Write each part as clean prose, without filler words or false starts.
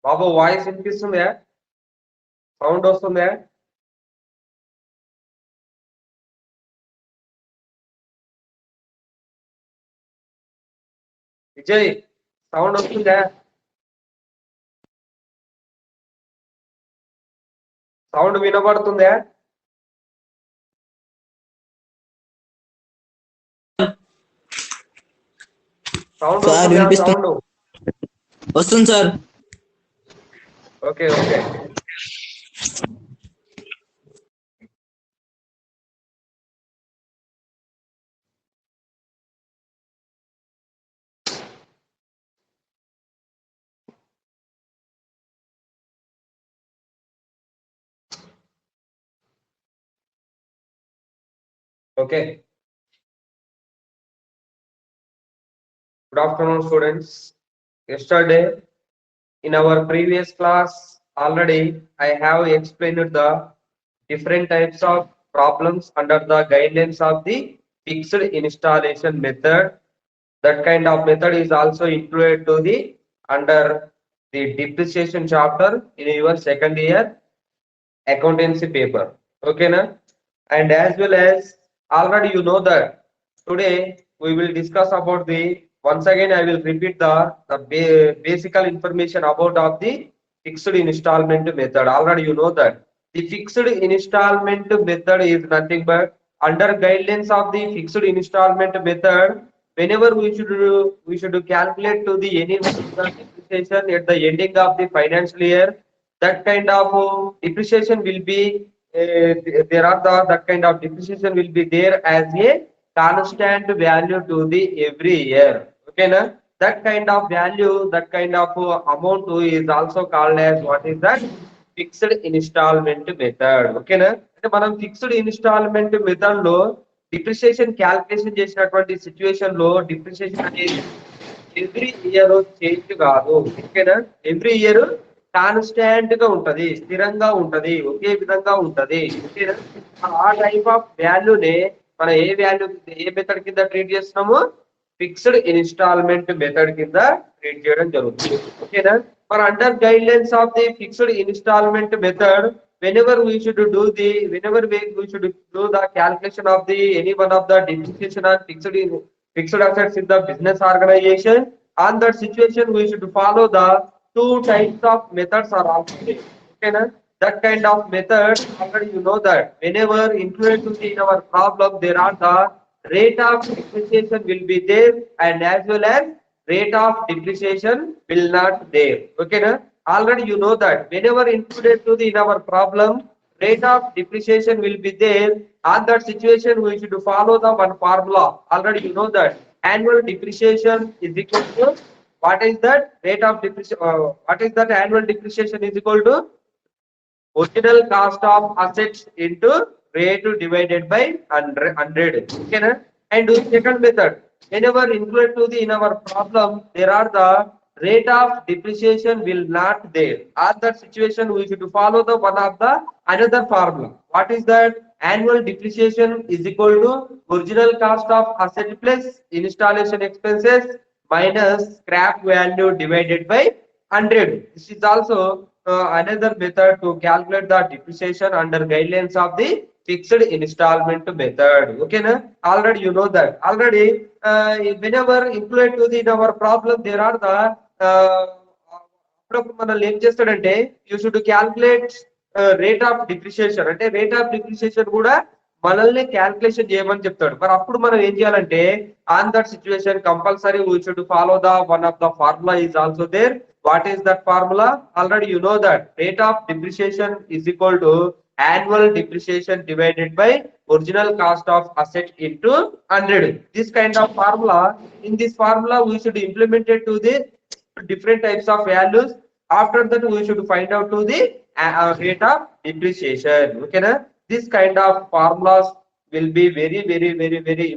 బాబు voice వినిపిస్తుందా? Sound వస్తుందా? Vijay sound వస్తుందా? సౌండ్ వినబడుతుందా? సౌండ్ వస్తుందా? సౌండ్ వస్తుంది sir. Okay okay. Okay. Good afternoon, students. Yesterday, in our previous class, already I have explained the different types of problems under the guidelines of the fixed installation method. That kind of method is also included to the under the depreciation chapter in your second year accountancy paper. Okay, na? And as well as already you know that today we will discuss about the once again I will repeat the basic information about of the fixed installment method. Already you know that the fixed installment method is nothing but under guidelines of the fixed installment method. Whenever we should calculate to the any depreciation at the ending of the financial year, that kind of depreciation will be there are that kind of depreciation will be there as a constant value to the every year. Okay, na? That kind of value, that kind of amount is also called as what is that fixed installment method. Okay, na? అంటే మనం fixed instalment method లో depreciation calculation చేసినటువంటి situation లో depreciation అనేది every year change కాదు. ఓకేనా? Every year constant గా ఉంటది, స్థిరంగా ఉంటది, ఒకే విధంగా ఉంటది. ఓకేనా? ఆ టైప్ ఆఫ్ వాల్యూనే మనం ఏ మెథడ్ కింద ట్రీట్ చేస్తున్నాము? ఫిక్స్డ్ ఇన్స్టాల్మెంట్ మెథడ్ కింద ట్రీట్ చేయడం జరుగుతుంది. ఓకేనా? మరి under guidelines of the fixed instalment method, whenever we should do the calculation of the any one of the depreciation on fixed assets in the business organization, on that situation we should follow the two types of methods are also there. Okay, na? That kind of method already you know that whenever included to see in our problem there are the rate of depreciation will be there and as well as rate of depreciation will not there. Okay, na? Already you know that whenever included to the in our problem rate of depreciation will be there, on that situation we should follow the one formula. Already you know that annual depreciation is equal to what is that rate of depreciation what is that annual depreciation is equal to original cost of assets into rate divided by 100. Okay, na? And second method, whenever included to the in our problem there are the rate of depreciation will not there. At that situation we should follow the one of the another formula. What is that? Annual depreciation is equal to original cost of asset plus installation expenses minus scrap value divided by 100. This is also another method to calculate the depreciation under guidelines of the fixed installment method. Okay, na? Already you know that. Already whenever included to the in our problem there are the అప్పుడప్పుడు మనల్ని ఏం చేస్తాడంటే you should calculate rate of depreciation, అంటే rate of depreciation కూడా మనల్ని calculation చేయమని చెప్తాడు. మరి అప్పుడు మనం ఏం చేయాలంటే on that situation compulsory we should follow the one of the formula is also there. What is that formula? Already you know that rate of depreciation is equal to annual depreciation divided by original cost of asset into 100. This kind of formula, in this formula we should implement it to the different types of values. After that we should find out to the rate of depreciation. Okay, na? This kind of formulas will be very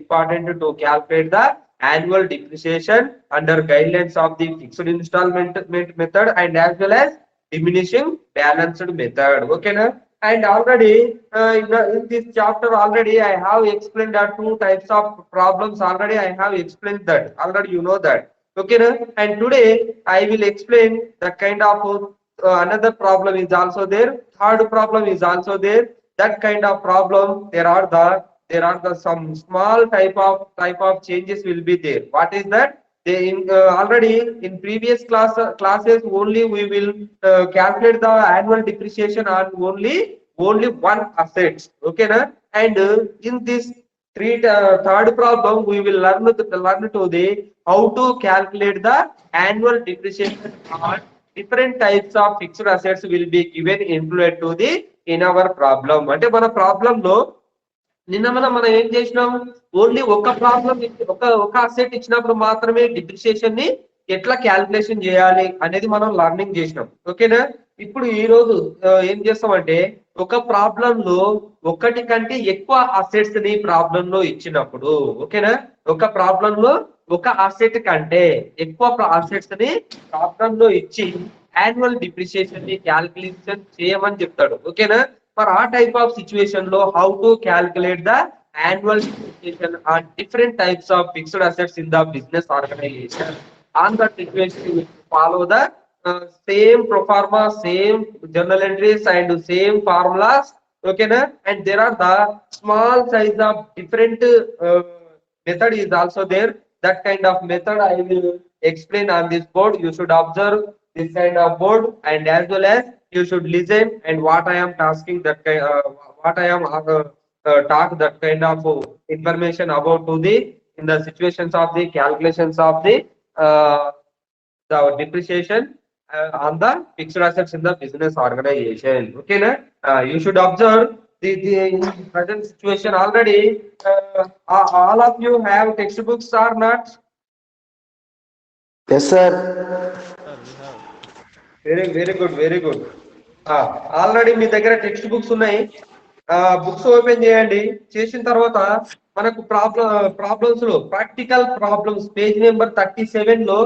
important to calculate the annual depreciation under guidelines of the fixed installment method and as well as diminishing balanced method. Okay, na? And already in this chapter already I have explained the two types of problems. Already I have explained that. Already you know that. Okay, na? And today I will explain the kind of another problem is also there. Third problem is also there. That kind of problem there are the some small type of changes will be there. What is that? They already in previous classes only we will calculate the annual depreciation on only one asset. Okay, na? And in this third problem we will learn to the how to calculate the annual depreciation on different types of fixed assets will be given included to the in our problem. అంటే మన problem లో నిన్న మనం ఏం చేసినాం, only ఒక problem ఒక asset ఇచ్చినప్పుడు మాత్రమే డిప్రిసియేషన్ ని ఎట్లా క్యాల్కులేషన్ చేయాలి అనేది మనం లర్నింగ్ చేసినాం. ఓకేనా? ఇప్పుడు ఈ రోజు ఏం చేస్తామంటే ఒక ప్రాబ్లం లో ఒకటి కంటే ఎక్కువ అసెట్స్ ని ప్రాబ్లం లో ఇచ్చినప్పుడు, ఓకేనా, ఒక ప్రాబ్లం లో ఒక అసెట్ కంటే ఎక్కువ అసెట్స్ ని ప్రాబ్లం లో ఇచ్చి యాన్యువల్ డిప్రిసియేషన్ ని క్యాల్కులేషన్ చేయమని చెప్తాడు. ఓకేనా? For our type of situation low, how to calculate the annual depreciation on different types of fixed assets in the business organization. On that situation, you will follow the same pro forma, same journal entries and same formulas. Okay, na? And there are the small size of different method is also there. That kind of method I will explain on this board. You should observe this kind of board, and as well as you should listen and what I am asking that what I am talk that kind of information about to the in the situations of the calculations of the depreciation on the fixed assets in the business organization. Okay, na? You should observe the in present situation already. All of you have textbooks or not? Yes, sir. Very good, very good. Already మీ దగ్గర text books ఉన్నాయి. Books open చేయండి. చేసిన తర్వాత మనకు problems లో practical problems page number 37 లో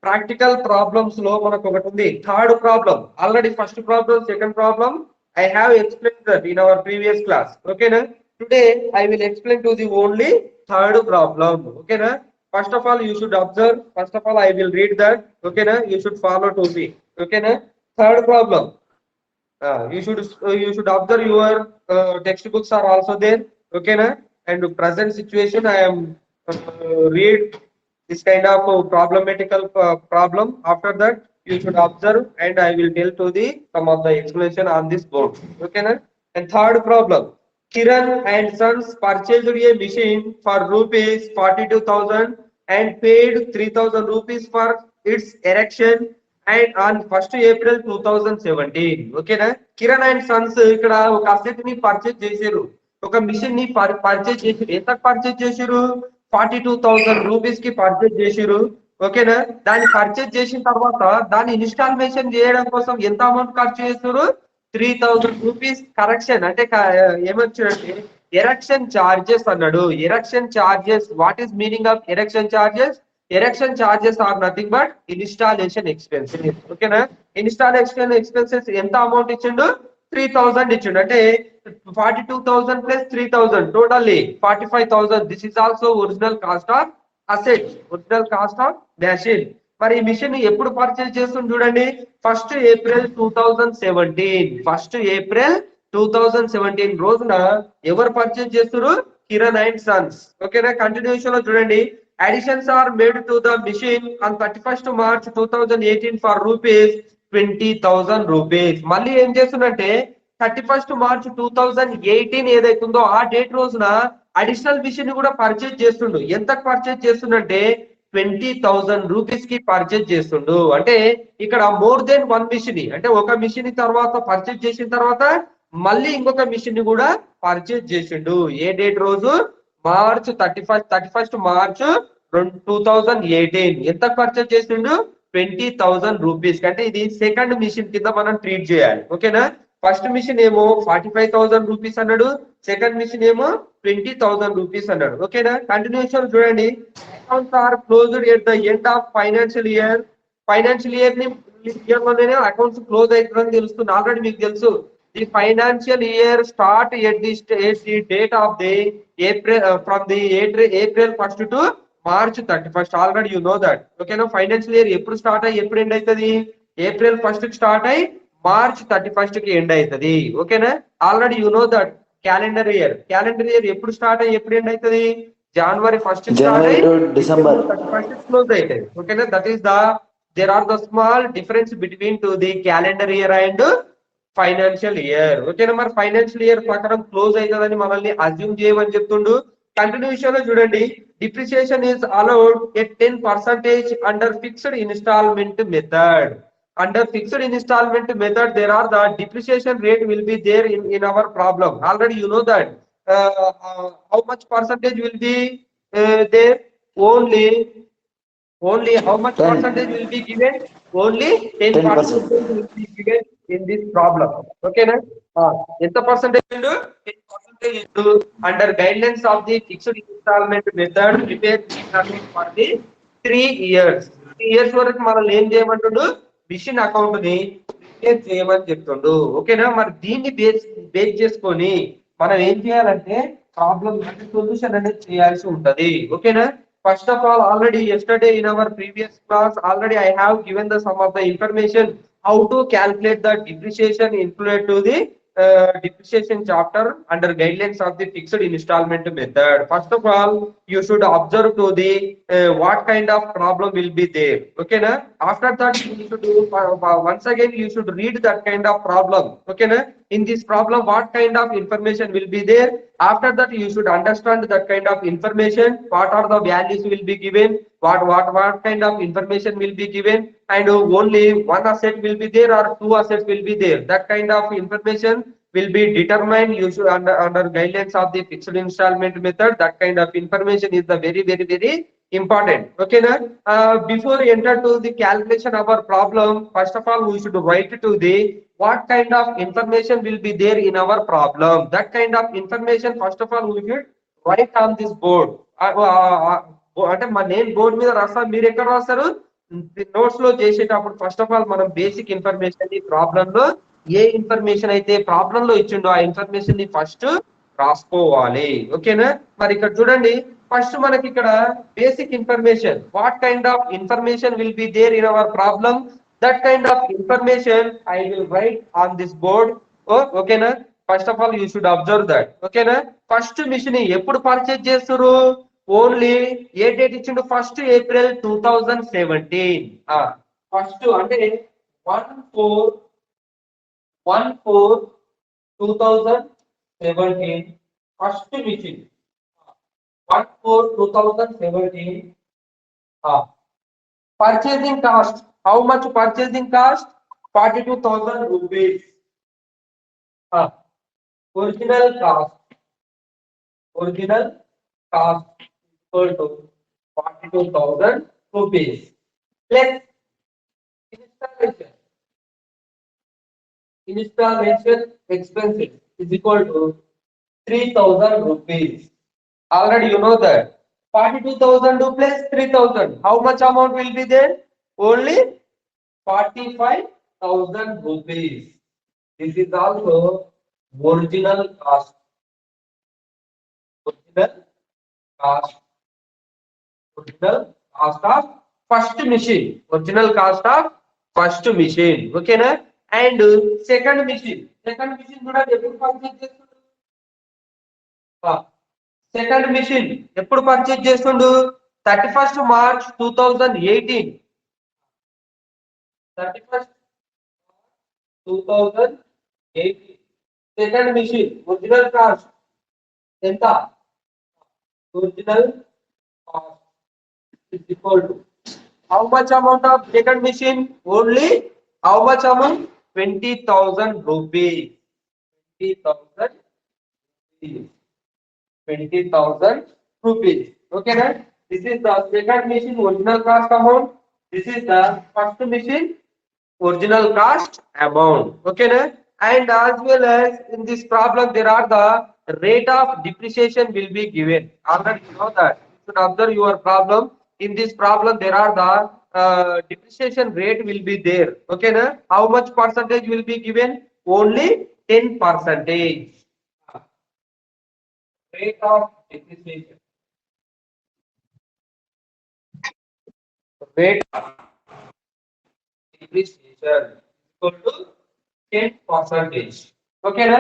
practical problems లో మనకు ఒకటి ఉంది, third problem. Already first problem, second problem I have explained that in our previous class. Okay, na? Today I will explain to the only third problem. Okay, na? First of all you should observe. First of all I will read that. Okay, na? You should follow to me. Okay, na? Third problem. You should observe your textbooks are also there. Okay, na? And present situation I am read this kind of problematical problem. After that you should observe and I will tell to the some of the explanation on this board. Okay, na? And third problem, Kiran and Sons purchased a machine for rupees 42,000 and paid 3,000 rupees for its erection and on 1st April 2017. Okay, na? Kiran and Sons ఇక్కడ ఒక asset ని purchase చేశారు, ఒక machine ని purchase చేశారు. ఎంత purchase చేశారు? 42,000 rupees కి పర్చేజ్ చేశారు. ఓకేనా? దాన్ని పర్చేజ్ చేసిన తర్వాత దాన్ని ఇన్స్టాల్మేషన్ చేయడం కోసం ఎంత అమౌంట్ ఖర్చు చేస్తారు? 3,000 రూపీస్. కరెక్షన్ అంటే ఏమొచ్చాడంటే ఎరెక్షన్ చార్జెస్ అన్నాడు. Erection charges, what is meaning of erection charges? Erection charges are nothing but installation expenses. ఓకేనా? ఇన్స్టాలేషన్ ఎక్స్పెన్సెస్ ఎంత అమౌంట్ ఇచ్చిండు? 3,000 ఇచ్చిండు. అంటే 42,000 plus 3,000 totally 45,000. This is also original cost of asset, original cost of machine. మరి ఈ machine ఎప్పుడు purchase చేస్తుంది చూడండి, 1st April 2017. 1st April 2017 రోజున ఎవరు పర్చేజ్ చేస్తారు? Kiran and Sons. ఓకేనా? కంటిన్యూషన్ లో చూడండి, additions are made to the machine on 31st March 2018 for rupees 20,000 rupees. మళ్ళీ ఏం చేస్తుందంటే 31st March 2018 ఏదైతుందో ఆ డేట్ రోజున అడిషనల్ మిషన్ కూడా పర్చేజ్ చేస్తుండు. ఎంతకు పర్చేజ్ చేస్తుండంటే 20,000 రూపీస్ కి పర్చేజ్ చేస్తుండు. అంటే ఇక్కడ మోర్ దెన్ వన్ మిషన్, అంటే ఒక మిషన్ తర్వాత పర్చేజ్ చేసిన తర్వాత మళ్ళీ ఇంకొక మిషన్ కూడా పర్చేజ్ చేసిండు. ఏ డేట్ రోజు? March 31st March 2018. ఎంత పర్చేజ్ చేసిండు? 20,000 రూపీస్. అంటే ఇది సెకండ్ మిషన్ కింద మనం ట్రీట్ చేయాలి. ఓకేనా? ఫస్ట్ మిషన్ ఏమో 45,000 రూపీస్ అన్నాడు, సెకండ్ మిషన్ ఏమో 20,000 రూపీస్ అన్నాడు. ఓకేనా? కంటిన్యూషన్ చూడండి, accounts are closed at the end of financial year. Financial year లోనే అకౌంట్స్ క్లోజ్ అవుతుందని తెలుస్తుంది. ఆల్రెడీ మీకు తెలుసు the financial year start at the date of the April from the April 1st to March 31st. Already you know that. Okay, now financial year ఎప్పుడు start అయ్యి ఎప్పుడు end అవుతుంది? April 1st కి start అయ్యి March 31st కి end అవుతుంది. ఓకేనా? Already you know that. Calendar year ఎప్పుడు స్టార్ట్ అయ్యి ఎప్పుడు ఎండ్ అవుతుంది? జనవరి 1st కి స్టార్ట్ January అయ్యి to December. డిసెంబర్ 31st కి క్లోజ్ అవుతుంది. ఓకేనా? That is the there are the small difference between to the calendar year and financial year. ఓకేనా? మరి ఫైనాన్షియల్ ఇయర్ ప్రకారం క్లోజ్ అవుతుందని మనల్ని అజ్యూమ్ చేయమని చెప్తుండు. కంటిన్యూషన్ లో చూడండి, depreciation is allowed at 10% under fixed instalment method. Under fixed installment method, there are the depreciation rate will be there in our problem. Already you know that. How much percentage will be there? Only how much 10. percentage will be given? Only 10 10%. percentage will be given in this problem. Okay, na? ఎంత percentage ఉండు? 10% into under guidelines of the fixed installment method prepared for the 3 years. 3 years వరకు మనం ఏం చేయమంటుండు? Machine account ని prepare చేయమని చెప్తుండు. ఓకేనా? మరి దీన్ని బేస్ చేసుకొని మనం ఏం చేయాలంటే ప్రాబ్లం సొల్యూషన్ అనేది చేయాల్సి ఉంటది. ఓకేనా? First of all, already yesterday in our previous class, already I have given the some of the information how to calculate the depreciation included to the depreciation chapter under guidelines of the fixed installment method. First of all, you should observe to the what kind of problem will be there. Okay, na? After that, you should do once again you should read that kind of problem. Okay, na? In this problem, what kind of information will be there? After that, you should understand that kind of information. What are the values will be given? What kind of information will be given? And only one asset will be there or two assets will be there. That kind of information will be determined. You should under guidelines of the fixed installment method. That kind of information is the very important. Okay, na? Before enter to the calculation of our problem, first of all, we should write to the what kind of information will be there in our problem. That kind of information, first of all, we should write on this board. అంటే నేను board మీద రాస్తా, మీరు ఎక్కడ రాస్తారు? Notes లో చేసేటప్పుడు first of all మనం బేసిక్ ఇన్ఫర్మేషన్ ఈ ప్రాబ్లం లో ఏ ఇన్ఫర్మేషన్ అయితే ప్రాబ్లం లో ఇచ్చిండో ఆ ఇన్ఫర్మేషన్ ని ఫస్ట్ రాసుకోవాలి. ఓకేనా? మరి ఇక్కడ చూడండి, ఫస్ట్ మనకి ఇక్కడ basic information, what kind of information will be there in our problem. That kind of information I will write on this board. Oh, okay na? First of all, you should observe that. Okay na? First machine ఎప్పుడు purchase చేస్తారు? Only ఏ date ఇచ్చిండు? First April 2017. First అంటే 1/4/2017 first machine. 1/4/2017. Purchasing cost. How much purchasing cost? 42,000 rupees. Original cost equal to 42,000 rupees. Plus installation expenses is equal to 3,000 rupees. Already you know that. 42,000 plus 3,000. How much amount will be there? Only 45,000 rupees. This is also original cost. Original cost of first machine. Original cost of first machine. Okay na? And second machine కూడా ఎప్పుడు purchase చేస్తుండు? Second machine ఎప్పుడు purchase చేస్తుండు? 31st March 2018. 31st 2018. Second machine original cost ఎంత? Original cost is equal to how much amount of second machine? Only how much amount? 20,000 rupees. 20,000 rupees. 20,000 rupees. Okay, right? This is the second machine original cost amount. This is the first machine original cost amount. Okay, right? And as well as in this problem, there are the rate of depreciation will be given. Already you know that. You should observe your problem. In this problem, there are the depreciation rate will be there. Okay, na? How much percentage will be given? Only 10%. Rate of depreciation. Rate of depreciation equal to 10%. Okay, na?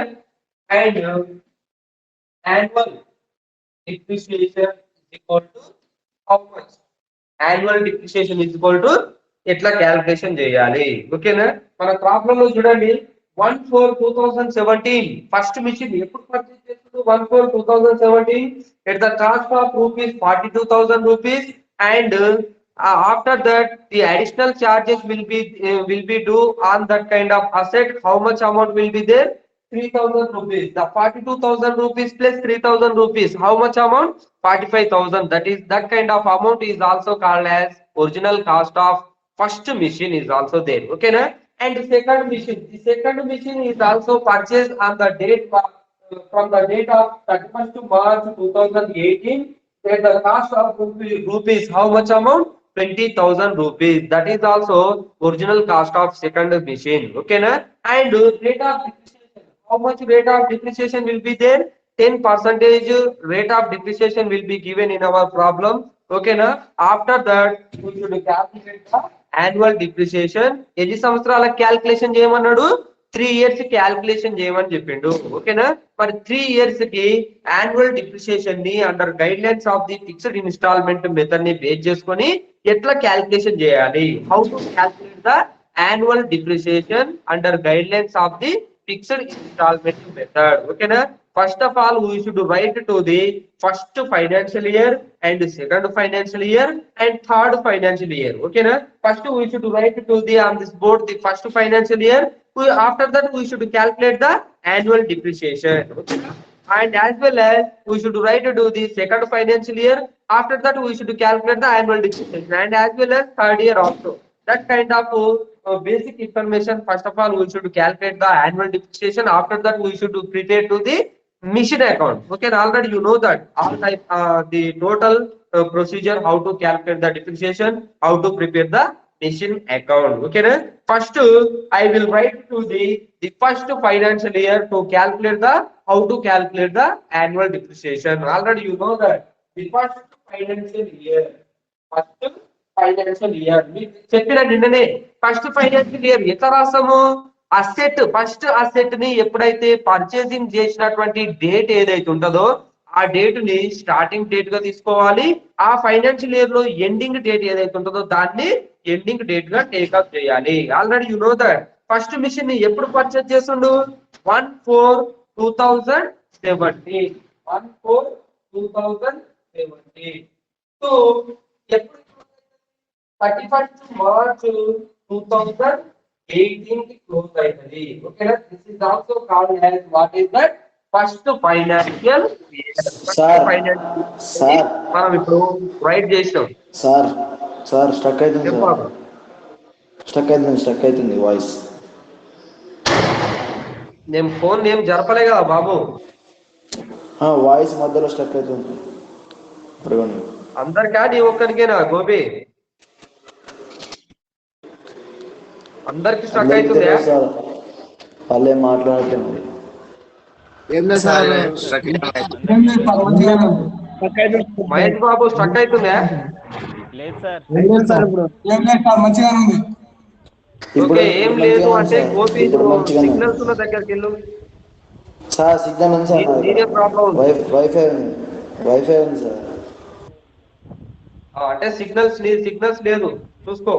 And annual depreciation is equal to how much? Annual depreciation is equal to ఎట్లా calculation చేయాలి ఓకేనా మన problem లో చూడండి 1/4/2017 first machine ఎప్పుడు purchase చేస్తుంది 1/4/2017 at the cost of rupees 42,000 rupees and after that the additional charges will be due on that kind of asset. How much amount will be there? 3,000 rupees. The 42,000 rupees plus 3,000 rupees. How much amount? 45,000. That kind of amount is also called as original cost of first machine is also there. Okay, na? And the second machine is also purchased on the date from the date of 31st March 2018. At the cost of rupees. How much amount? 20,000 rupees. That is also original cost of second machine. Okay, na? And rate of depreciation. How much rate of depreciation will be there? 10% rate of depreciation will be given in our problem. Okay, na? After that, we should calculate the annual depreciation. ఎన్ని సంవత్సరాల calculation చేయమన్నాడు 3 years calculation చేయమని చెప్పిండు ఓకేనా మరి 3 years కి annual depreciation ని under guidelines of the fixed instalment method ని బేస్ చేసుకొని ఎట్లా క్యాల్కులేషన్ చేయాలి how to calculate the annual depreciation under guidelines of the fixed instalment method ఓకేనా first of all we should write to the first financial year and second financial year and third financial year okay na first we should write to the on this board the first financial year after that we should calculate the annual depreciation okay na? And as well as we should write to the second financial year after that we should calculate the annual depreciation and as well as third year also that kind of basic information first of all we should calculate the annual depreciation after that we should prepare to the mission account okay already you know that all type the total procedure how to calculate the depreciation how to prepare the mission account okay na? First I will write to the first financial year to calculate the how to calculate the annual depreciation already you know that the first financial year మీకు చెప్పిన నిన్ననే first financial year ఎట్లా రాస్తాము asset first asset ని ఎప్పుడైతే purchasing చేసినటువంటి date ఏదైతే ఉంటుందో ఆ డేట్ ని స్టార్టింగ్ డేట్ గా తీసుకోవాలి ఆ ఫైనాన్షియల్ ఇయర్ లో ఎండింగ్ డేట్ ఏదైతే ఉంటుందో దాన్ని ఎండింగ్ డేట్ గా టేకప్ చేయాలి already you know that first machine ని ఎప్పుడు పర్చేస్ చేస్తుండు 1/4/2017 1/4/2017 సో ఎప్పుడు 31st March 2018 కి క్లోజ్ అవుతుంది ఓకేనా this is also called as what is that first financial sir మనం ఇప్పుడు రైట్ చేసినాం సార్ స్టక్ అవుతుంది వాయిస్ నేను ఫోన్ ఏం జరపలే కదా బాబు వాయిస్ మధ్యలో స్టక్ అవుతుంది అందరికా నీ ఒక్కరికేనా గోపి అందరికి స్టక్ అవుతుందా వాళ్ళే మాట్లాడటం మహేష్ బాబు స్టక్ అవుతుందా ఓకే ఏం లేదు అంటే గోపి సిగ్నల్స్ ఉన్న దగ్గరికి వెళ్ళు సార్ సిగ్నల్ ఉంది సార్ నీదే ప్రాబ్లం వైఫై ఉంది సార్ అంటే సిగ్నల్స్ లేదు చూసుకో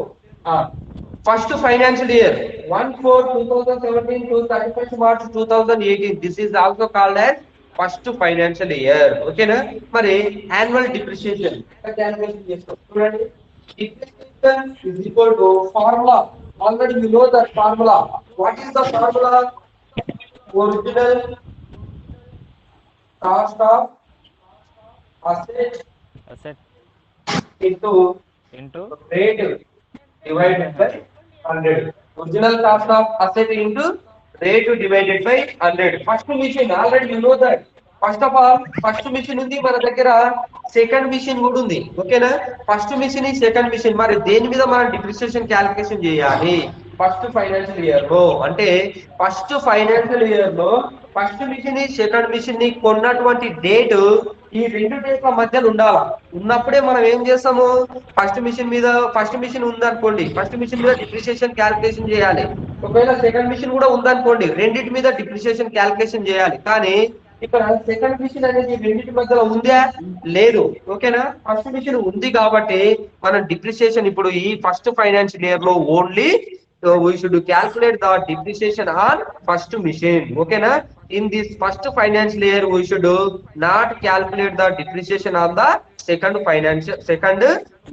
first financial year 1/4/2017 to 31st March 2018 this is also called as first financial year ఓకేనా మరి యాన్యువల్ డిప్రిసియేషన్ క్యాలిక్యులేషన్ చేసుకో చూడండి depreciation is equal to formula already you know that formula what is the formula original cost of asset into rate divided by 100 original cost of asset into rate divided by 100 first machine already you know that first of all first machine ఉంది మన దగ్గర second machine కూడా ఉంది ఓకేనా first machine second machine మరి దేని మీద మనం డిప్రిసియేషన్ క్యాలిక్యులేషన్ చేయాలి ఫస్ట్ ఫైనాన్షియల్ ఇయర్ లో, అంటే ఫస్ట్ ఫైనాన్షియల్ ఇయర్ లో ఫస్ట్ మిషన్ ని సెకండ్ మిషన్ ని కొన్నటువంటి డేట్ ఈ రెండు డేట్ల మధ్యలో ఉండాల. ఉన్నప్పుడే మనం ఏం చేస్తాము, ఫస్ట్ మిషన్ ఉందనుకోండి, ఫస్ట్ మిషన్ మీద డిప్రిసియేషన్ క్యాల్కులేషన్ చేయాలి. ఒకవేళ సెకండ్ మిషన్ కూడా ఉందనుకోండి, రెండింటి మీద డిప్రిసియేషన్ క్యాల్కులేషన్ చేయాలి. కానీ ఇక్కడ సెకండ్ మిషన్ అనేది రెండింటి మధ్యలో ఉందా, లేదు. ఓకేనా, ఫస్ట్ మిషన్ ఉంది కాబట్టి మనం డిప్రిసియేషన్ ఇప్పుడు ఈ ఫస్ట్ ఫైనాన్షియల్ ఇయర్ లో only we should calculate the depreciation on first machine. Okay na, in this first financial year we should not calculate the depreciation on the second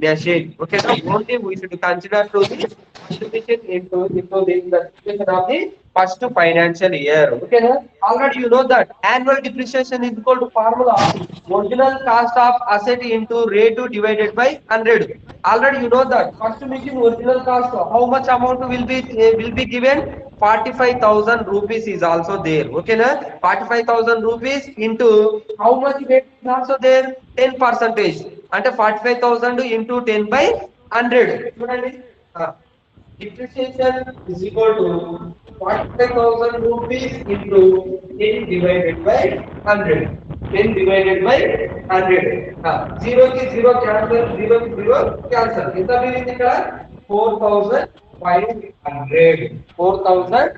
machine. Okay na, only we should consider to the first machine into the depreciation of the first financial year. Okay na, already you know that annual depreciation is equal to formula original cost of asset into rate divided by 100. Already you know that first machine original cost, how much amount will be given, 45,000 rupees is also there. Okay na, 45,000 rupees into how much rate is also there, 10 percentage, అంటే 45,000 into 10 by 100. చూడండి, depreciation is equal to 45,000 rupees into 10 divided by 100. 10 divided by 100. Zero ki zero cancel, zero ki zero cancel. ఎంత మిగిలింది ఇక్కడ, 4,500. 4,500.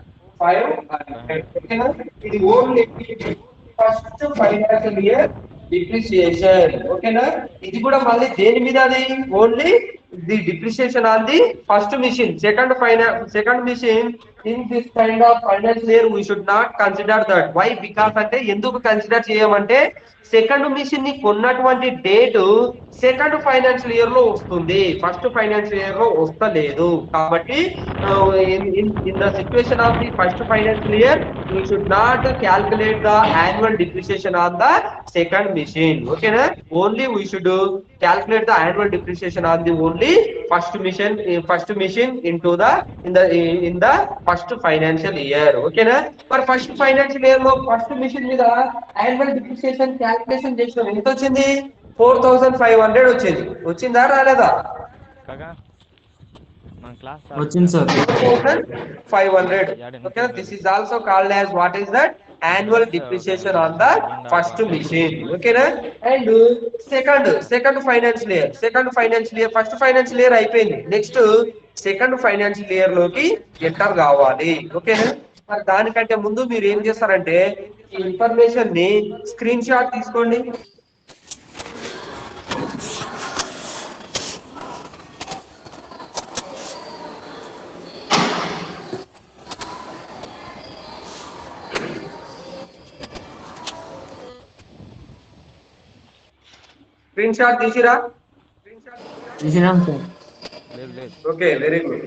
ఓకేనా, ఇది only first financial year depreciation. ఓకేనా, ఇది కూడా మళ్ళీ దేని మీద, అది only the depreciation on the first machine. Second machine in this kind of financial year we should not consider that. Why, because అంటే ఎందుకు కన్సిడర్ చేయమంటే సెకండ్ మిషన్ ని కొన్నటువంటి డేట్ సెకండ్ ఫైనాన్షియల్ ఇయర్ లో వస్తుంది, ఫస్ట్ ఫైనాన్షియల్ ఇయర్ లో వస్తలేదు. కాబట్టి in the situation of the first financial year we should not calculate the annual depreciation on the second machine. ఓకేనా, only we should calculate the annual depreciation on the only first mission into the in the first financial year. Okay na, for first financial year lo first mission మీద annual depreciation calculation చేసినాం. ఎంత వచ్చింది, 4,500 వచ్చింది. వచ్చిందా రాలేదా కాకా మన class వచ్చింది sir. 4,500. okay, this is also called as what is that, annual depreciation on the first machine. Okay na, and second financial year first financial year అయిపోయింది, నెక్స్ట్ సెకండ్ ఫైనాన్షియల్ ఇయర్ లోకి ఎంటర్ కావాలి. ఓకేనా, మరి దానికంటే ముందు మీరు ఏం చేస్తారంటే ఈ ఇన్ఫర్మేషన్ ని స్క్రీన్ షాట్ తీసుకోండి. స్క్రీన్ షాట్ తీసిరా? తీసినాం సార్. లేదు లేదు. Okay, very good.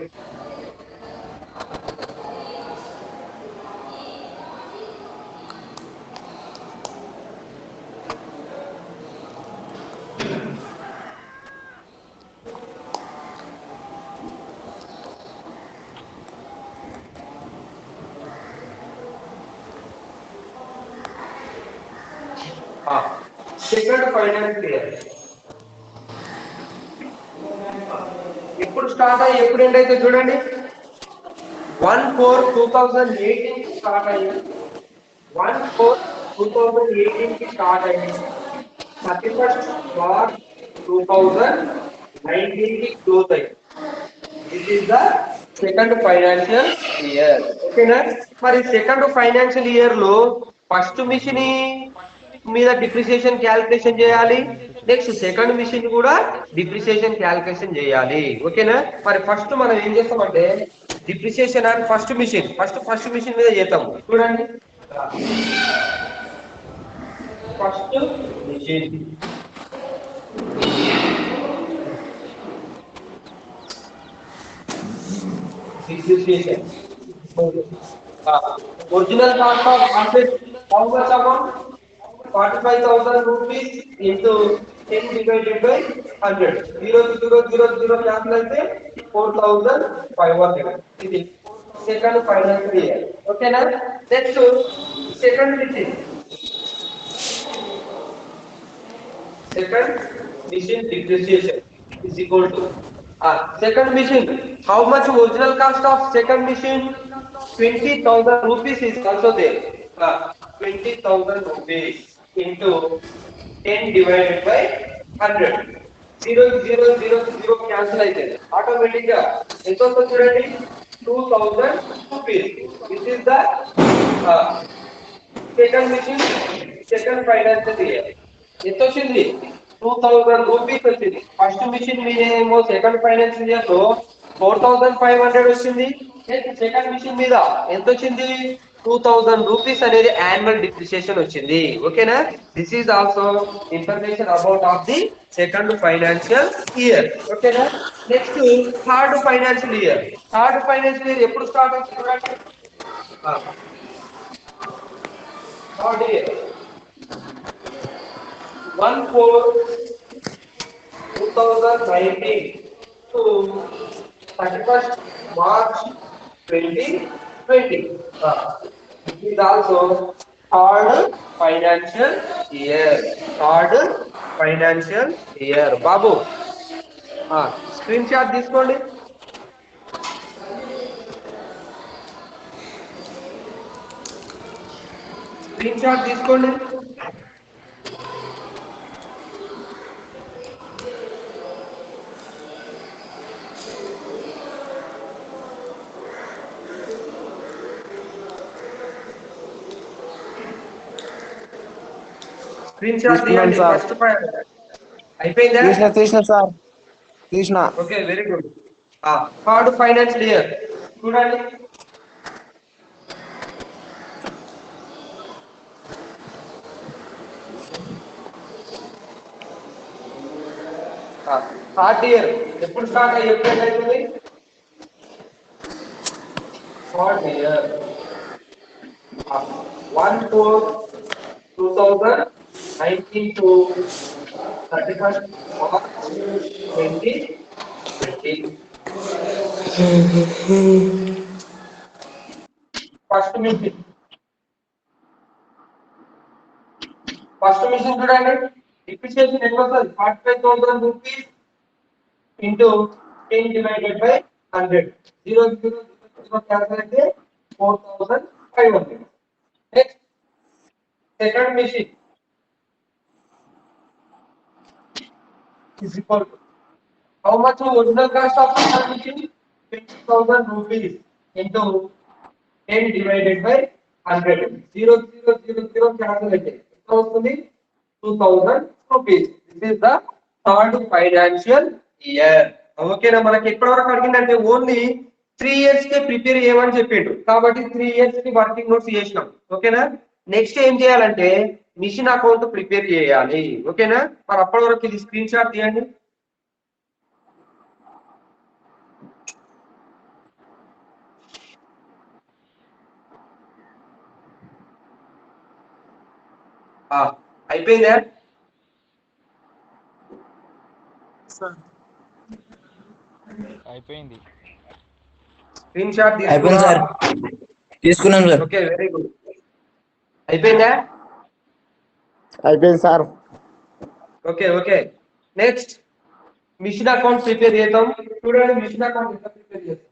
Second financial year ఎప్పుడు స్టార్ట్ అయ్యి ఎప్పుడు ఎండ్ అయితే చూడండి, 1/4/2018 కి స్టార్ట్ అయ్యింది. 1/4/2018 కి స్టార్ట్ అయ్యింది. 31st March 2019 కి క్లోజ్ అయ్యింది. This is the second financial year. ఓకేనా, మరి సెకండ్ ఫైనాన్షియల్ ఇయర్ లో ఫస్ట్ మిషన్ మీద డిప్రిసియేషన్ క్యాల్కులేషన్ చేయాలి, నెక్స్ట్ సెకండ్ మిషన్ కూడా డిప్రిసియేషన్ క్యాల్కులేషన్ చేయాలి. ఓకేనా, మరి ఫస్ట్ మనం ఏం చేస్తామంటే డిప్రిసియేషన్ అండ్ ఫస్ట్ మిషన్ మీద చేద్దాం. చూడండి, first machine depreciation, original cost of asset how much amount, 45,000 rupees into 10 divided by 100. 0 cancel అయితే 4,500. ఇది సెకండ్ ఫైనాన్షియల్ ఇయర్. ఓకేనా, next second machine depreciation is equal to Second machine. How much original cost of second machine? 20,000 rupees is also there. 20,000 rupees into 10 divided by 100. 0, 0, 0, 0 cancel అయితే automatic గా ఎంత వస్తుంది చూడండి 2000 rupees. This is the second machine, second financial year. ఎంత వచ్చింది 2000 rupees వచ్చింది. First machine మీదేమో second financial year లో 4500 వచ్చింది. సెకండ్ మిషన్ మీద ఎంత వచ్చింది 2000 రూపీస్ అనేది యాన్యువల్ డిప్రిసియేషన్ వచ్చింది. ఓకేనా? This is also information about of the second financial year. ఓకేనా? Next third financial year. Third financial year ఎప్పుడు స్టార్ట్ అవుతుంది చూడండి. Third year 1/4/2019 to 31st March 2020. It is also third financial year. Third financial year. Babu, screenshot తీసుకోండి. Screenshot తీసుకోండి. Screen shot తీసుకున్నాం తీయండి. Sir. First అయిపోయిందా? తీసిన సార్ తీసిన. Okay, very good. Third financial year చూడండి. థర్డ్ ఇయర్ ఎప్పుడు స్టార్ట్ అయ్యి ఎప్పుడు అవుతుంది? Third year 1/4/2019 to 31st March 2020. First machine చూడండి. డిప్రిసియేషన్ ఎంత వస్తుంది? 45,000 rupees into 10 divided by 100. 0, 0, 0 cancel అయితే 4500. Next second machine is equal to how much original cost of second machine? 20,000 rupees into 10 divided by 100. 0, 0, 0, 0 cancel అయితే ఎంత వస్తుంది? 2000 rupees. This is the third financial year. ఓకేనా? మనకి ఎప్పటి వరకు అడిగిందంటే ఓన్లీ 3 ఇయర్స్ కే prepare చేయమని చెప్పిండు. కాబట్టి 3 ఇయర్స్ కి వర్కింగ్ నోట్స్ చేసినాం. ఓకేనా? నెక్స్ట్ ఏం చేయాలంటే మిషన్ అకౌంట్ ప్రిపేర్ చేయాలి. ఓకేనా? మరి అప్పటి వరకు ఇది స్క్రీన్ షాట్ తీయండి. అయిపోయిందా? అయిపోయింది. స్క్రీన్ షాట్ అయిపోయింది సార్. తీసుకున్నాం సార్. Okay, very good. అయిపోయిందా? అయిపోయింది sir. Okay okay. Next machine account prepare చేద్దాం. చూడండి మిషన్ అకౌంట్ ఎంత ప్రిపేర్ చేస్తాం.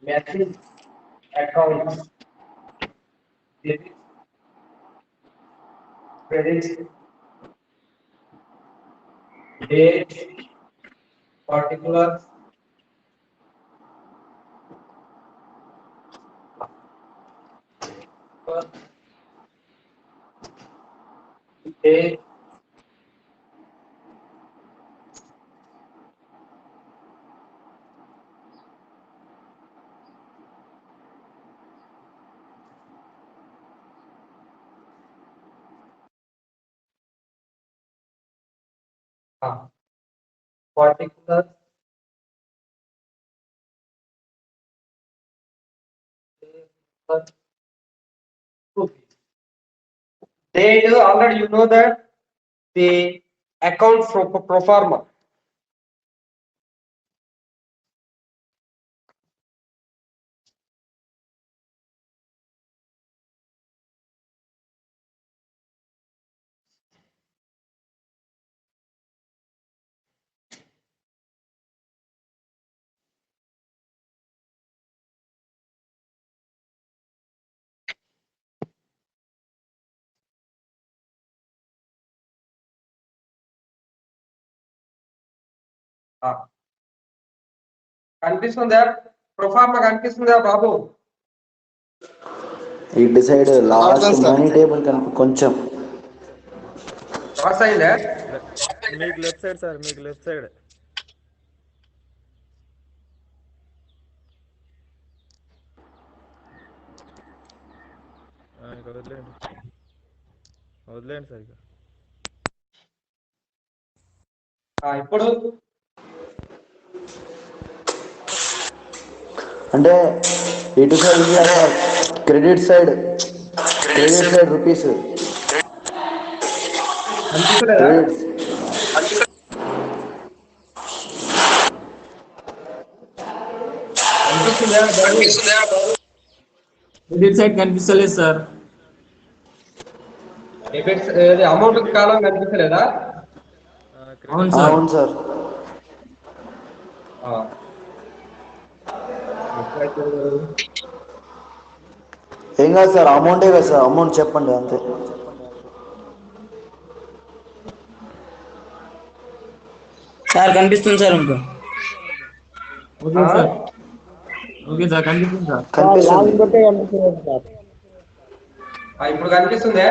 Machine accounts, debit, credit, date, particulars, date, particulars, date already you know that the account pro forma. కనిపిస్తుందా proforma కనిపిస్తుందా బాబు ఇటు side last money table కనుక కొంచెం pass అయిందా మీకు లెఫ్ట్ సైడ్ సార్, మీకు లెఫ్ట్ సైడ్. ఇంకా వదిలేండి, వదిలేండి సార్ ఇక. ఇప్పుడు అంటే ఇటు సైడ్ క్రెడిట్ సైడ్ రూపీస్ కనిపిస్తలేదా క్రెడిట్స్ కనిపిస్తుందా బాబు క్రెడిట్ సైడ్ కనిపిస్తలేదు సార్. డెబిట్స్ అమౌంట్ కాలం కనిపిస్తలేదా అవును సార్. అవును సార్. ఏం కాదు సార్, అమౌంటే కదా సార్, అమౌంట్ చెప్పండి అంతే. సార్ కనిపిస్తుంది సార్ మీకు. ఓకే సార్, ఓకే సార్ కనిపిస్తుంది సార్. కనిపిస్తుంది. ఇప్పుడు కనిపిస్తుందా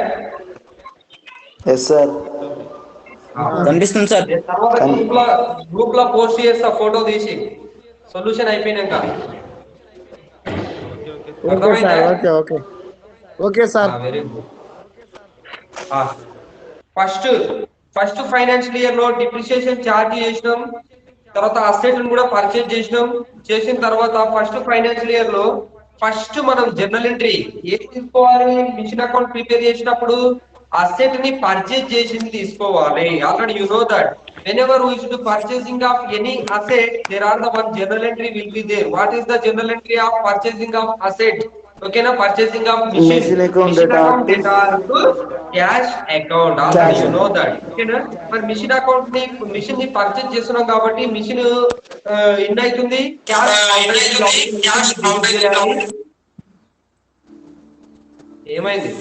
ఎస్ సార్. కనిపిస్తుంది సార్. నేను తర్వాత గ్రూప్ లో పోస్ట్ చేస్తా ఫోటో తీసి సొల్యూషన్ అయిపోయినాక ఓకే ఓకే అర్థమైందా okay sir. Very good first financial year లో డిప్రిసియేషన్ ఛార్జ్ చేసినాం, తర్వాత అసెట్ కూడా పర్చేజ్ చేసినాం. చేసిన తర్వాత ఫస్ట్ ఫైనాన్షియల్ ఇయర్ లో ఫస్ట్ మనం జర్నల్ ఎంట్రీ ఏం తీసుకోవాలి, మిషన్ అకౌంట్ ప్రిపేర్ చేసినప్పుడు అసెట్ ని పర్చేజ్ చేసింది తీసుకోవాలి. Already you know that whenever we should do purchasing of any asset, there are the one journal entry will be there. What is the journal entry of purchasing of asset? Okay na, purchasing of Machine account data data to cash account. Already Cash you know that. Okay na, మరి machine account ని machine ని purchase చేస్తున్నాం కాబట్టి machine ఎన్ని అవుతుంది cash ఏమైంది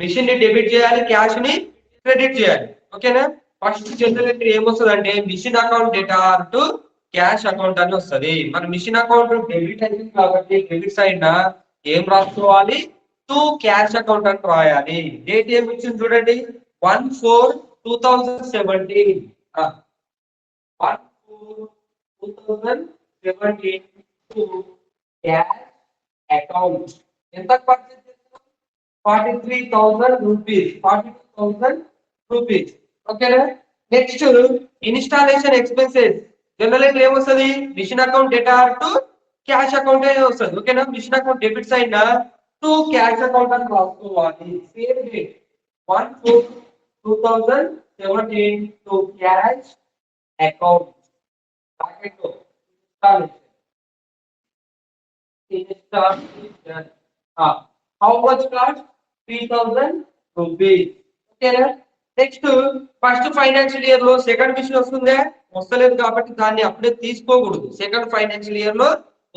machine ని debit చేయాలి, క్యాష్ ని క్రెడిట్ చేయాలి. ఓకేనా, ఫస్ట్ జనరల్ ఎంట్రీ ఏమొస్తుంది అంటే machine account data to cash account అని వస్తుంది. మరి మిషన్ అకౌంట్ డెబిట్ అయింది కాబట్టి డెబిట్ సైడ్ ఏం రాసుకోవాలి, టు క్యాష్ అకౌంట్ అని రాయాలి. డేట్ ఏమి ఇచ్చింది చూడండి, 1/4/2017. 1/4/2017 టు క్యాష్ అకౌంట్. ఎంత పర్చేజ్ చేస్తున్నాం, 43,000 రూపీస్, 42,000 రూపీస్. ఓకేనా, next installation expenses general entry ఏమొస్తుంది, machine account data to cash account వస్తుంది. ఓకేనా, machine account debit side to cash account అని రాసుకోవాలి. Same date 1/4/2017 to cash account. How much cost? 3,000 rupees. ఓకేనా, next first financial year లో second machine వస్తుందా, వస్తలేదు కాబట్టి దాన్ని అప్పుడే తీసుకోకూడదు. సెకండ్ ఫైనాన్షియల్ ఇయర్ లో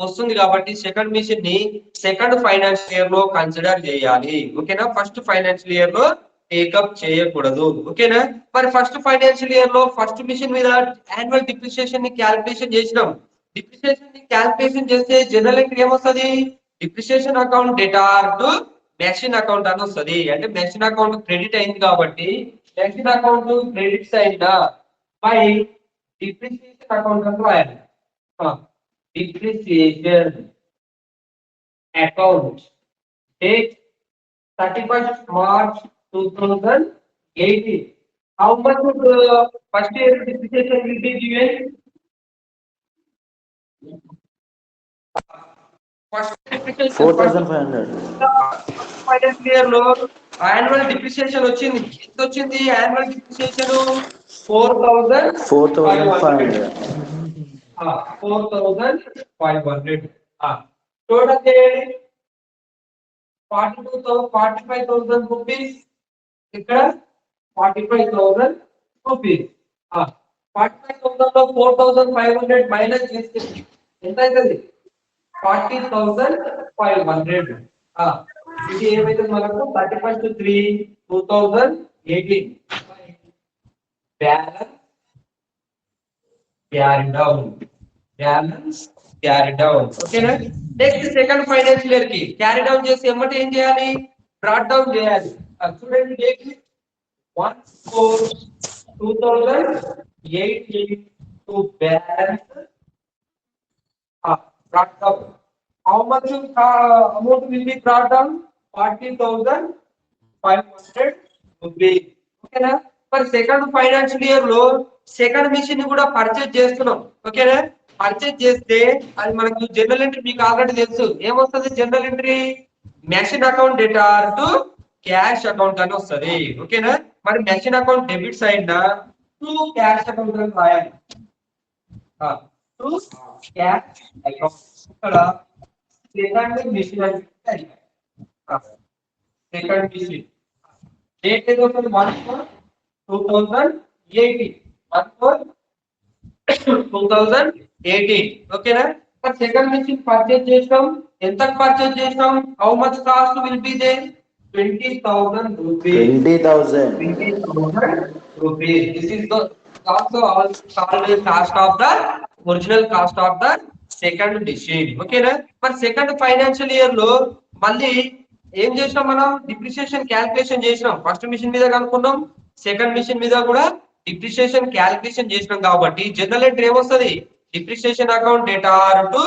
వస్తుంది కాబట్టి సెకండ్ మిషన్ ని సెకండ్ ఫైనాన్షియల్ ఇయర్ లో కన్సిడర్ చేయాలి. ఓకేనా, ఫస్ట్ ఫైనాన్షియల్ ఇయర్ లో టేకప్ చేయకూడదు. ఓకేనా, మరి ఫస్ట్ ఫైనాన్షియల్ ఇయర్ లో ఫస్ట్ మిషన్ మీద యాన్యువల్ డిప్రిసియేషన్ ని క్యాలిక్యులేషన్ చేసినాం. డిప్రిసియేషన్ ని క్యాలిక్యులేషన్ చేస్తే జనరల్ ఎంట్రీ ఏమొస్తుంది, depreciation account debtor to machine account అని వస్తుంది. అంటే మెషిన్ అకౌంట్ క్రెడిట్ అయింది కాబట్టి మెషిన్ అకౌంట్ క్రెడిట్స్ అయిందా బై డిప్రిసియేషన్ అకౌంట్ అని రాయాలి. Depreciation account date 31st March 2018. How much would first year depreciation will be given? First depreciation 4,500. Finance year లో annual depreciation వచ్చింది. ఎంత వచ్చింది యాన్యువల్ డిప్రిసియేషన్? 4,500. 4,500. Total చేయండి. 45,000 రూపీస్. ఇక్కడ 45,000 రూపీస్. 45,000 లో 4,500 మైనస్ చేస్తే ఎంత అవుతుంది? 40,500. ఇది ఏమైతే మనకు 31st 3/2018 బ్యాలెన్స్ క్యారీ డౌన్. ఓకేనా, నెక్స్ట్ సెకండ్ ఫైనాన్షియల్ ఇయర్ కి క్యారీ డౌన్ చేసి ఏమంటే ఏం చేయాలి, బ్రాట్ డౌన్ చేయాలి. చూడండి, date 1/4/2018 to balance brought down. How much amount will be brought down? 40,500 rupees. ఓకేనా, మరి సెకండ్ ఫైనాన్షియల్ ఇయర్ లో సెకండ్ మిషన్ ని కూడా పర్చేజ్ చేస్తున్నాం. ఓకేనా, పర్చేజ్ చేస్తే అది మనకు జనరల్ ఎంట్రీ మీకు ఆల్రెడీ తెలుసు. ఏమొస్తుంది general entry? Machine account debtor to cash account అని వస్తుంది. ఓకేనా, మరి machine account debit side to cash account అని రాయాలి. To cash account. ఇక్కడ సెకండ్ మిషన్ అంటే సెకండ్ మిషన్ డేట్ ఏదో 1/4/2018. 1/4/2018. ఓకేనా, మరి సెకండ్ మిషన్ పర్చేజ్ చేసాం. ఎంత పర్చేజ్ చేసాం? How much cost will be they? 20,000 rupees. 20,000. 20,000 rupees. This is the also called cost of the original cost of the second machine. ఓకేనా, మరి second financial year లో మళ్ళీ ఏం చేసినాం మనం? డిప్రిసియేషన్ క్యాలిక్యులేషన్ చేసినాం. ఫస్ట్ మిషన్ మీద కనుక్కున్నాం, సెకండ్ మిషన్ మీద కూడా డిప్రిసియేషన్ క్యాలిక్యులేషన్ చేసినాం కాబట్టి జనరల్ ఎంట్రీ ఏమొస్తుంది? Depreciation account debtor to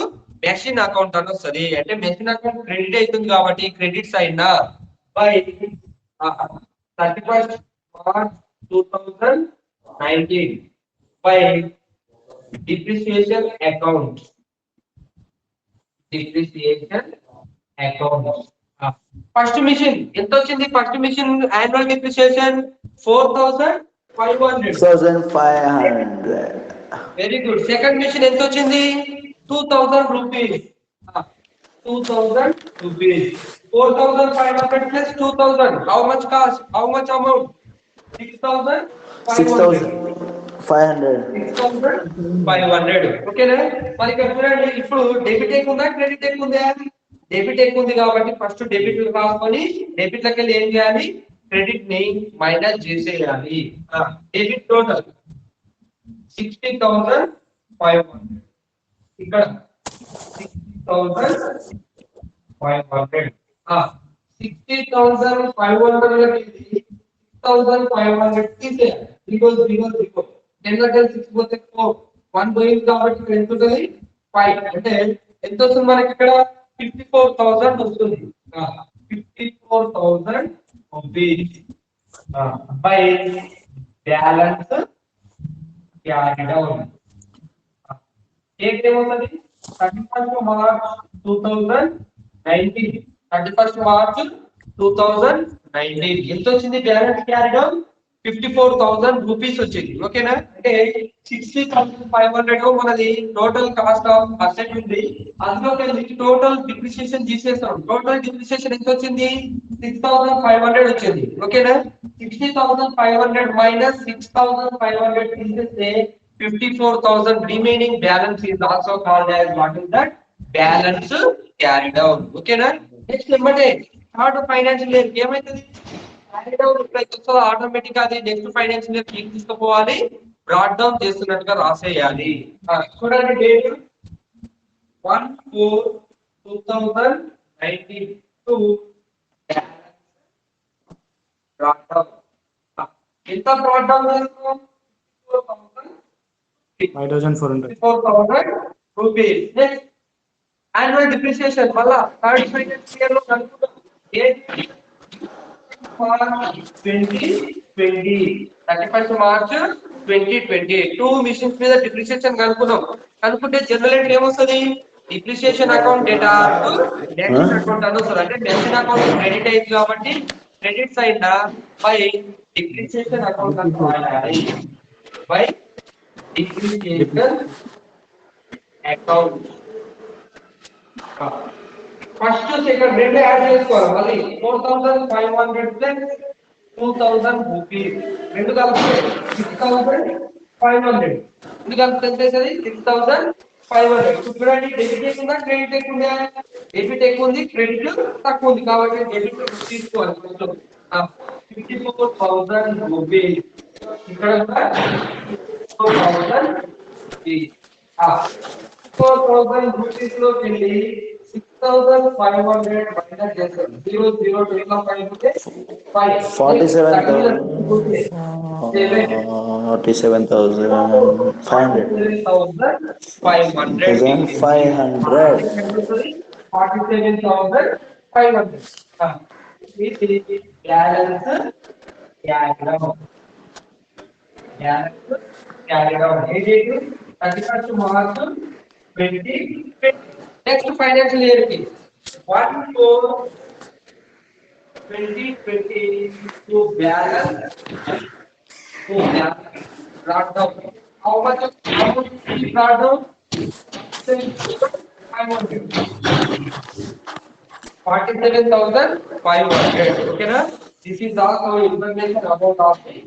machine account అని వస్తుంది. అంటే మెషిన్ అకౌంట్ క్రెడిట్ అవుతుంది కాబట్టి క్రెడిట్స్ అయినా by 31st March 2019 by depreciation account. First machine ఎంత వచ్చింది? First machine annual depreciation 4,500. 4,500. Very good. Second machine ఎంత వచ్చింది? 2,000 rupees. 2,000 rupees. 4,500 plus 2,000. How much cost? How much amount? 6,500. 6,500. 6,500. ఓకేనా, మరి ఇక్కడ చూడండి, ఇప్పుడు డెబిట్ ఎక్కుందా క్రెడిట్ ఎక్కుందా? డెబిట్ ఎక్కువ ఉంది కాబట్టి ఫస్ట్ డెబిట్ రాసుకొని డెబిట్ లకి ఏం చేయాలి? క్రెడిట్ ని మైనస్ చేసేయాలి. Debit total 60,500. ఇక్కడ 60,500. 60,500 6,500 తీసేయాలి. బికాజ్ 10 దగ్గర 6 పోతే 4, 1 పోయింది కాబట్టి ఇక్కడ ఎంత ఉంటుంది? 5. అంటే ఎంత వస్తుంది మనకి? ఇక్కడ 54,000 వస్తుంది. 54,000 rupees by balance carry down. Date ఏమవుతుంది? 31st March 2019. 31st March 2019. ఎంత వచ్చింది బ్యాలెన్స్ క్యారీ డౌన్? 54,000 రూపీస్ వచ్చింది. ఓకేనా, అంటే 60,500 మనది టోటల్ కాస్ట్ ఆఫ్ అసెట్ ఉంది. అందులో టోటల్ డిప్రిసియేషన్ తీసేస్తాం. టోటల్ డిప్రిసియేషన్ ఎంత వచ్చింది? 6,500 వచ్చింది. ఓకేనా, 60,500 మైనస్ 6,500 తీసేస్తే 54,000 remaining balance is also called as what is that? Balance carried out. ఓకేనా? నెక్స్ట్ ఏమంటే థర్డ్ ఫైనాన్షియల్ ఇయర్ ఏమైతుంది? క్యారీడ్ అవుట్ ఎప్పుడైతే వస్తుందో ఆటోమేటిక్ గా అది నెక్స్ట్ ఫైనాన్షియల్ ఇయర్ ఏం తీసుకుపోవాలి, బ్రాట్ డౌన్ చేస్తున్నట్టుగా రాసేయాలి. చూడండి డేట్ 1/4/2092 బ్రాట్ డౌన్. ఎంత బ్రాట్ డౌన్ చేస్తున్నాం? 5,400. 4,000 rupees. Next, annual depreciation. మళ్ళా థర్డ్ ఫైనాన్షియల్ ఇయర్ లో కనుక్కుంటాం. 31st March 2020 టూ మిషన్స్ మీద డిప్రిసియేషన్ కనుక్కున్నాం. కనుక్కుంటే జనరల్ ఎంట్రీ ఏమొస్తుంది? Depreciation account data to debit account అని వస్తుంది. అంటే డెబిట్ అకౌంట్ క్రెడిట్ అయింది కాబట్టి credit side by depreciation account అని రాయాలి. By depreciation account. First second రెండు యాడ్ చేసుకోవాలి. మళ్ళీ 4,500 ప్లస్ 2,000 రూపీస్ రెండు కలిపితే 6,500. రెండు కలిపితే ఎంత అవుతుంది? 6,500. చూడండి డెబిట్ ఎక్కువ క్రెడిట్ ఎక్కువ ఉందా? డెబిట్ ఎక్కువ ఉంది, క్రెడిట్ తక్కువ ఉంది కాబట్టి డెబిట్ తీసుకోవాలి. 54,000 రూపీస్. ఇక్కడ 4,000 రూపీస్ లోకి వెళ్ళి 6,500 మైనస్ చేస్తారు. 0 0 2 లో 5 ఉంటే 5 47,500. 47,500. ఇది బ్యాలెన్స్ క్యారీడ్ అవుట్. ఏ date? 31st March 2020. Next financial year కి 1/4/2020 to balance brought down. How much brought down? 47,500. ఓకేనా? This is also information about of the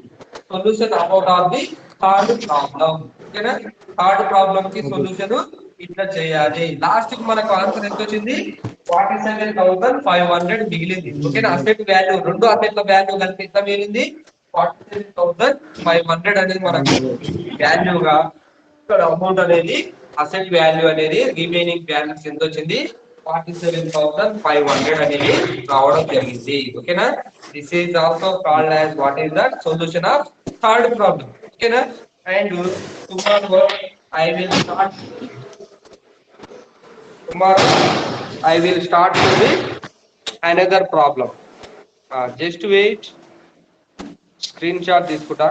solution about of the third problem. ఓకేనా? Third problem కి solution ఇట్లా చేయాలి. Last కి మనకు answer ఎంత వచ్చింది? 47,500 మిగిలింది. ఓకేనా? అసెట్ వాల్యూ రెండు అసెట్ల వాల్యూ కలిపి ఎంత మిగిలింది? 47,500 అనేది మనకు వాల్యూగా ఇక్కడ అమౌంట్ అనేది అసెట్ వాల్యూ అనేది రిమైనింగ్ బ్యాలెన్స్ ఎంత వచ్చింది? 47,500 అనేది రావడం జరిగింది. ఓకేనా? This is also called as what is the solution of third problem. ఓకేనా? And tomorrow I will start with another problem. Just wait. Screenshot this kuta.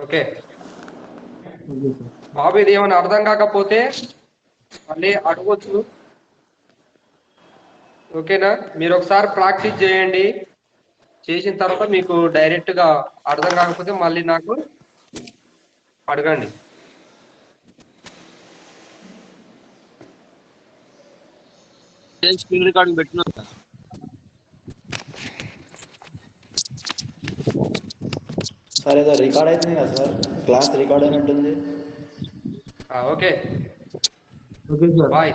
Okay బాబు, ఇది ఏమైనా అర్థం కాకపోతే మళ్ళీ అడగొచ్చు. ఓకేనా? మీరు ఒకసారి ప్రాక్టీస్ చేయండి. చేసిన తర్వాత మీకు డైరెక్ట్ గా అర్థం కాకపోతే మళ్ళీ నాకు అడగండి. స్క్రీన్ రికార్డింగ్ పెట్టినా సార్ ఏదో రికార్డ్ అవుతుంది కదా సార్, క్లాస్ రికార్డ్ అయినట్టుంది. Okay Okay, sir. బాయ్.